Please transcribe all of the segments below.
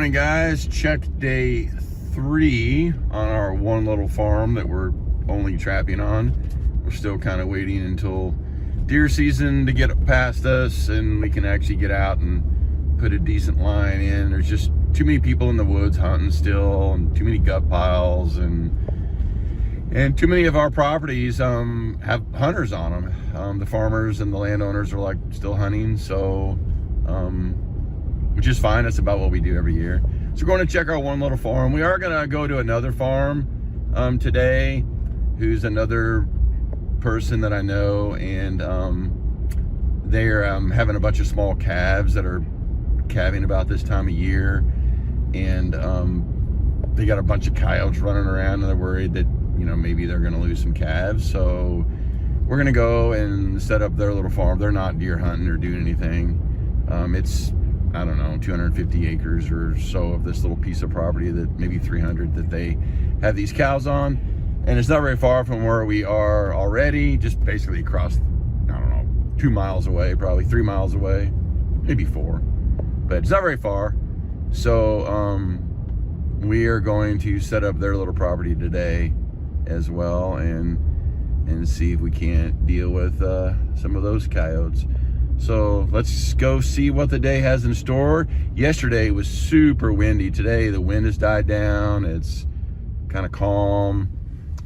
morning, guys. Check day 3 on our one little farm that we're only trapping on. We're still kind of waiting until deer season to get past us and we can actually get out and put a decent line in. There's just too many people in the woods hunting still, and too many gut piles, and too many of our properties have hunters on them. The farmers and the landowners are like still hunting, so which is fine. That's about what we do every year. So we're going to check our one little farm. We are going to go to another farm today, who's another person that I know, and they're having a bunch of small calves that are calving about this time of year, and they got a bunch of coyotes running around, and they're worried that, you know, maybe they're going to lose some calves. So we're going to go and set up their little farm. They're not deer hunting or doing anything. It's, I don't know, 250 acres or so of this little piece of property, that maybe 300 that they have these cows on. And it's not very far from where we are already, just basically across, I don't know, 2 miles away, probably 3 miles away, maybe 4, but it's not very far. So we are going to set up their little property today as well, and see if we can't deal with some of those coyotes. So let's go see what the day has in store. Yesterday was super windy. Today the wind has died down. It's kind of calm.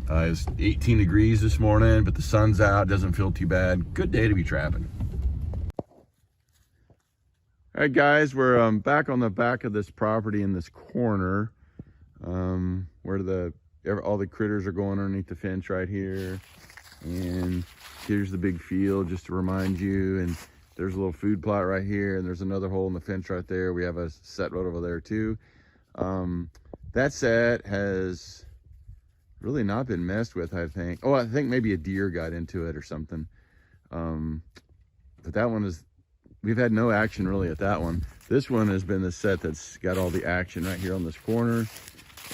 It's 18 degrees this morning, but the sun's out. Doesn't feel too bad. Good day to be trapping. All right, guys, we're back on the back of this property in this corner, where all the critters are going underneath the fence right here. And here's the big field, just to remind you. And there's a little food plot right here, and there's another hole in the fence right there. We have a set right over there too. That set has really not been messed with, I think. Oh, I think maybe a deer got into it or something. But that one is, we've had no action really at that one. This one has been the set that's got all the action right here on this corner.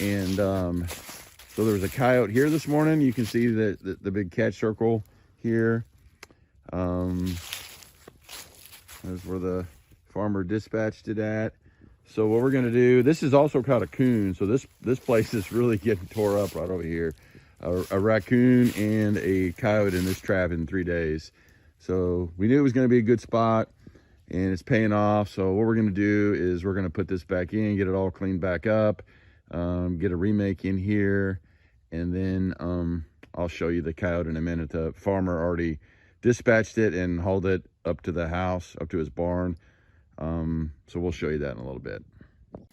And so there was a coyote here this morning. You can see the big catch circle here. That's where the farmer dispatched it at. So what we're gonna do, this is also called a coon. So this place is really getting tore up right over here. A raccoon and a coyote in this trap in 3 days. So we knew it was gonna be a good spot, and it's paying off. So what we're gonna do is we're gonna put this back in, get it all cleaned back up, get a remake in here, and then I'll show you the coyote in a minute. The farmer already dispatched it and hauled it up to the house, up to his barn. So we'll show you that in a little bit. All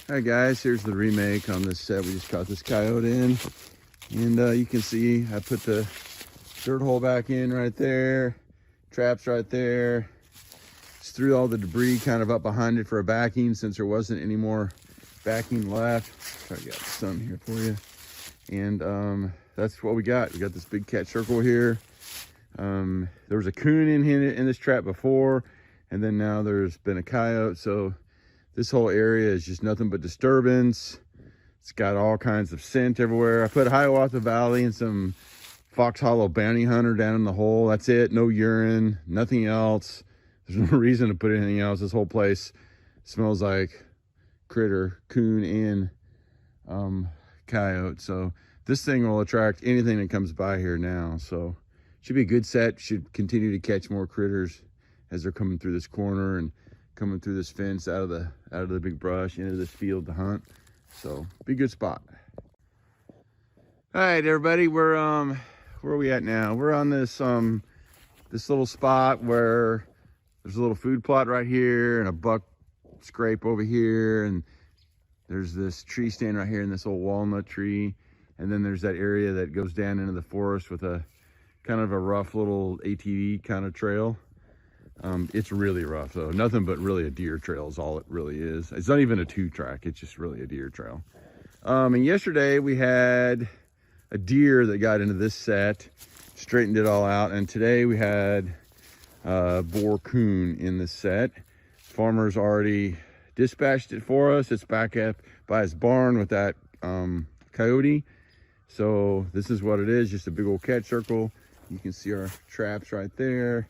right, guys, here's the remake on this set. We just caught this coyote in, and you can see I put the dirt hole back in right there, traps right there. Just threw all the debris kind of up behind it for a backing, since there wasn't any more backing left. Try to get the sun here for you. And that's what we got. We got this big catch circle here. There was a coon in this trap before, and then now there's been a coyote. So this whole area is just nothing but disturbance. It's got all kinds of scent everywhere. I put Hiawatha Valley and some Fox Hollow Bounty Hunter down in the hole. That's it. No urine, nothing else. There's no reason to put anything else. This whole place smells like critter, coon, and coyote. So this thing will attract anything that comes by here now. So should be a good set. Should continue to catch more critters as they're coming through this corner and coming through this fence out of the big brush into this field to hunt. So be a good spot. All right, everybody, we're where are we at now? We're on this this little spot where there's a little food plot right here and a buck scrape over here, and there's this tree stand right here and this old walnut tree, and then there's that area that goes down into the forest with a kind of a rough little ATV kind of trail. It's really rough though. Nothing but really a deer trail is all it really is. It's not even a 2-track. It's just really a deer trail. And yesterday we had a deer that got into this set, straightened it all out. And today we had boar coon in this set. Farmer's already dispatched it for us. It's back up by his barn with that coyote. So this is what it is, just a big old catch circle. You can see our traps right there.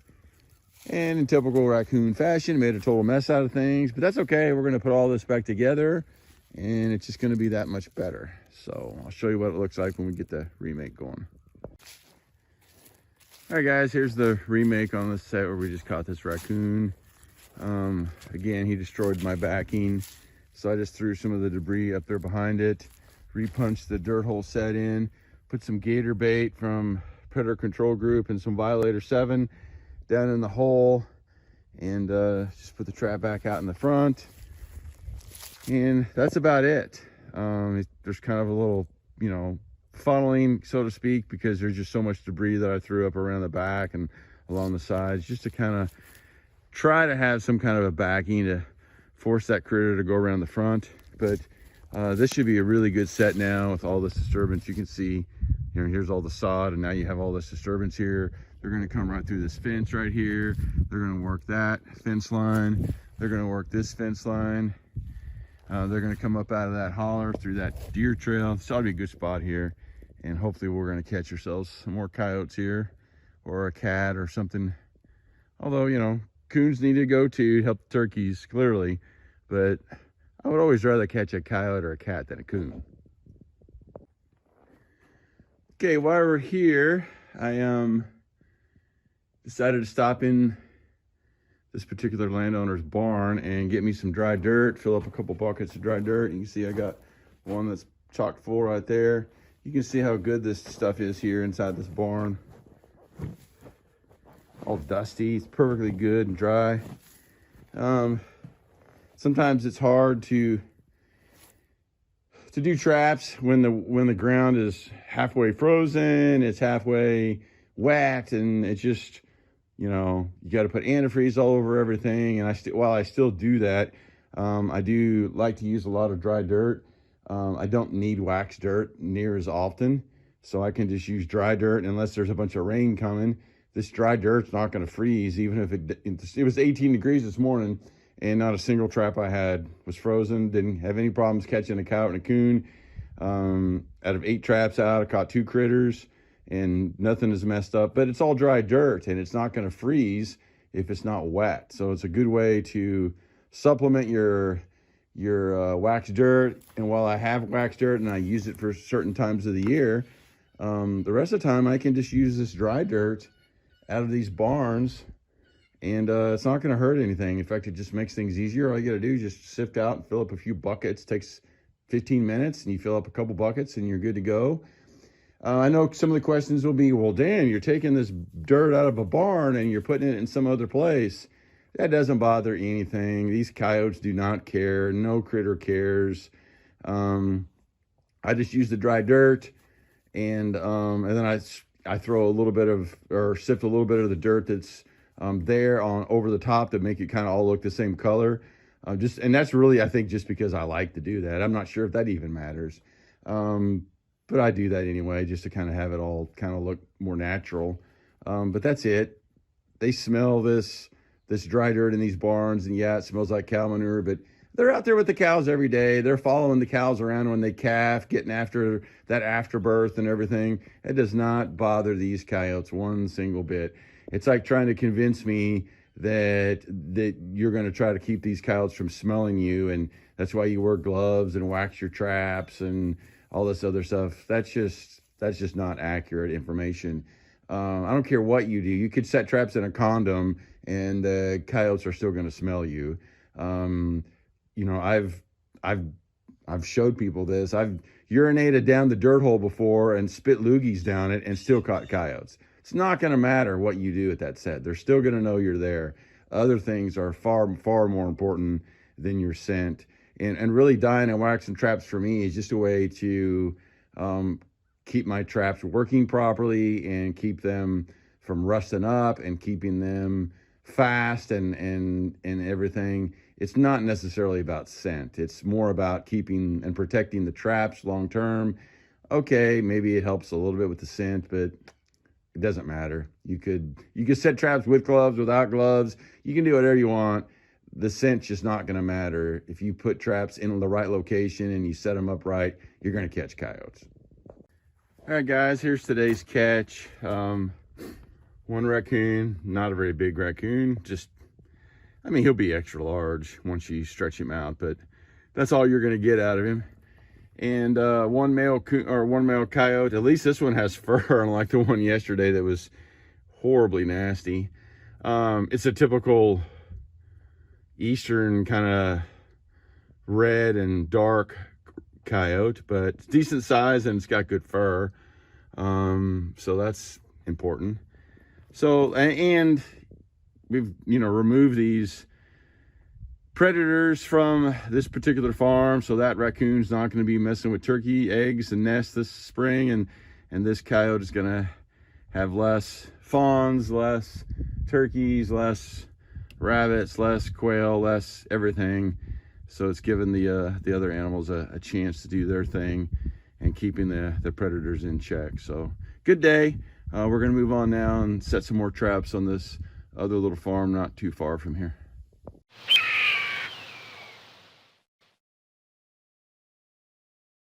And in typical raccoon fashion, made a total mess out of things, but that's okay. We're gonna put all this back together and it's just gonna be that much better. So I'll show you what it looks like when we get the remake going. All right, guys, here's the remake on the set where we just caught this raccoon. Again, he destroyed my backing, so I just threw some of the debris up there behind it, repunched the dirt hole set in, put some gator bait from Predator Control Group and some Violator 7 down in the hole, and just put the trap back out in the front. And that's about it. There's kind of a little, you know, funneling, so to speak, because there's just so much debris that I threw up around the back and along the sides, just to kind of try to have some kind of a backing to force that critter to go around the front. But this should be a really good set now with all this disturbance. You can see, you know, here's all the sod, and now you have all this disturbance here. They're going to come right through this fence right here. They're going to work that fence line. They're going to work this fence line. They're going to come up out of that holler through that deer trail. This ought to be a good spot here. And hopefully we're going to catch ourselves some more coyotes here, or a cat or something. Although, you know, coons need to go to help the turkeys, clearly. But I would always rather catch a coyote or a cat than a coon. Okay, while we're here, I decided to stop in this particular landowner's barn and get me some dry dirt, fill up a couple buckets of dry dirt. You can see I got one that's chock full right there. You can see how good this stuff is here inside this barn. All dusty, it's perfectly good and dry. Sometimes it's hard to do traps when the ground is halfway frozen, it's halfway wet, and it's just, you know, you got to put antifreeze all over everything. And while I still do that, I do like to use a lot of dry dirt. I don't need wax dirt near as often, so I can just use dry dirt. Unless there's a bunch of rain coming, this dry dirt's not going to freeze. Even if it was 18 degrees this morning, and not a single trap I had was frozen. Didn't have any problems catching a coyote and a coon. Out of 8 traps out, I caught 2 critters, and nothing is messed up. But it's all dry dirt, and it's not going to freeze if it's not wet. So it's a good way to supplement your wax dirt. And while I have wax dirt and I use it for certain times of the year, the rest of the time I can just use this dry dirt out of these barns, and it's not going to hurt anything. In fact, it just makes things easier. All you got to do is just sift out and fill up a few buckets. It takes 15 minutes, and you fill up a couple buckets and you're good to go. I know some of the questions will be, well, Dan, you're taking this dirt out of a barn and you're putting it in some other place. That doesn't bother anything. These coyotes do not care. No critter cares. I just use the dry dirt, and then I throw a little bit of, or sift a little bit of the dirt that's there on over the top to make it kind of all look the same color. And that's really, I think, just because I like to do that. I'm not sure if that even matters. But I do that anyway, just to kind of have it all kind of look more natural. But that's it. They smell this dry dirt in these barns, and yeah, it smells like cow manure, but they're out there with the cows every day. They're following the cows around when they calf, getting after that afterbirth and everything. It does not bother these coyotes one single bit. It's like trying to convince me that you're going to try to keep these coyotes from smelling you, and that's why you wear gloves and wax your traps and all this other stuff. That's just not accurate information. I don't care what you do. You could set traps in a condom, and the coyotes are still going to smell you. You know, I've showed people this. I've urinated down the dirt hole before and spit loogies down it and still caught coyotes. It's not going to matter what you do at that set. They're still going to know you're there. Other things are far, far more important than your scent. And really, dyeing and waxing traps for me is just a way to keep my traps working properly and keep them from rusting up and keeping them fast and everything. It's not necessarily about scent. It's more about keeping and protecting the traps long term. Okay, maybe it helps a little bit with the scent, but it doesn't matter. You could set traps with gloves, without gloves. You can do whatever you want. The scent's just not going to matter. If you put traps in the right location and you set them up right, you're going to catch coyotes. All right, guys, here's today's catch. One raccoon, not a very big raccoon, just, I mean, he'll be extra large once you stretch him out, but that's all you're gonna get out of him. And one male coyote. At least this one has fur, unlike the one yesterday that was horribly nasty. It's a typical eastern kind of red and dark coyote, but it's decent size and it's got good fur. So that's important. So, and we've, removed these predators from this particular farm, so that raccoon's not going to be messing with turkey eggs and nests this spring, and this coyote is going to have less fawns, less turkeys, less rabbits, less quail, less everything. So it's giving the other animals a chance to do their thing and keeping the predators in check. So good day. We're going to move on now and set some more traps on this other little farm not too far from here.